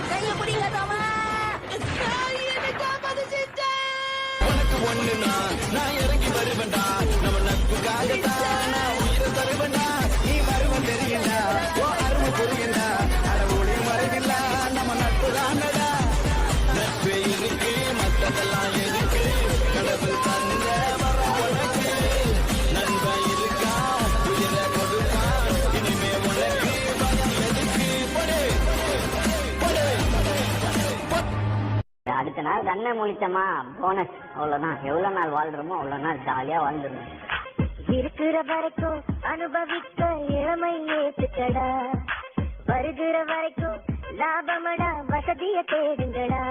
கைய பிடிங்க ராமா. உனக்கு ஒண்ணுனா நான் இறங்கி வருவேன்டா. நம்ம நட்புக்காகத்தான் நான் உயிரை தருவேன்டா. நீ வருவன் தெரியுண்டா, ஓ அருமை புரியுண்டா. அடவுடைய மறைவில்லா நம்ம நட்பு தானடா. நட்பு இருக்கு, மத்ததெல்லாம் இருக்கு. கடவுள் தந்த வரம் உனக்கு. நண்பன் இருக்கா, உயிரை கொடுப்பான். இனிமே உனக்கு பயம் எதுக்கு? படு படு. அடுத்த நாள் கண்ணை முழிச்சமா போனஸ், அவ்வளவுதான். எவ்வளவு நாள் வாழ்றோமோ அவ்வளவு நாள் ஜாலியா வாழ்ந்துருங்க. இருக்கிற வரைக்கும் அனுபவிக்க இளமை ஏத்துக்கடா, வருகிற வரைக்கும் லாபமடா, வசதிய தேடுங்கடா.